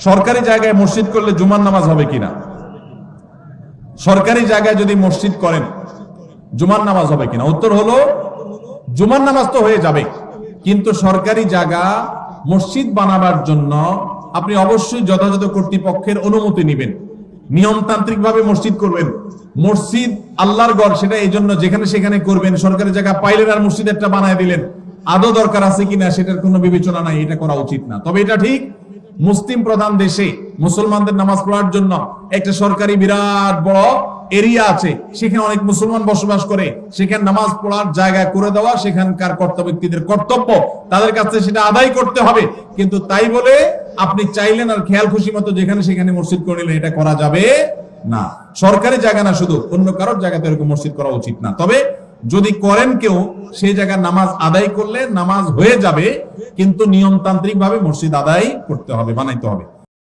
সরকারি জায়গায় মসজিদ করলে জুমার নামাজ হবে কিনা? সরকারি জায়গায় যদি মসজিদ করেন জুমার নামাজ হবে কিনা? উত্তর হলো জুমার নামাজ তো হয়ে যাবে, কিন্তু সরকারি জায়গা মসজিদ বানাবার জন্য আপনি অবশ্যই যথাযথ কর্তৃপক্ষের অনুমতি নেবেন, নিয়মতান্ত্রিক ভাবে মসজিদ করবেন। মসজিদ আল্লাহর ঘর, সেটা এই জন্য যেখানে সেখানে করবেন। সরকারি জায়গা পাইলেন আর মসজিদ একটা বানায় দিলেন, আদৌ দরকার আছে কিনা সেটার কোনো বিবেচনা নাই, এটা করা উচিত না। তবে এটা ঠিক, মুসলিম প্রধান দেশে মুসলমানদের নামাজ পড়ার জন্য একটা সরকারি বিরাট বড় এরিয়া আছে, সেখানে অনেক মুসলমান বসবাস করে, সেখানে নামাজ পড়ার জায়গা করে দেওয়া সেখানকার কর্তব্য ব্যক্তিদের কর্তব্য, তাদের কাছে সেটা আদায় করতে হবে। কিন্তু তাই বলে আপনি চাইলেন আর খেয়াল খুশি মতো যেখানে সেখানে মসজিদ করে নিলেন, এটা করা যাবে না। সরকারি জায়গা না, শুধু অন্য কারোর জায়গাতে এরকম মসজিদ করা উচিত না। তবে যদি করেন কেউ, সেই জায়গায় নামাজ আদায় করলে নামাজ হয়ে যাবে, কিন্তু নিয়মতান্ত্রিক ভাবে মসজিদ আদায় করতে হবে, বানাইতে হবে।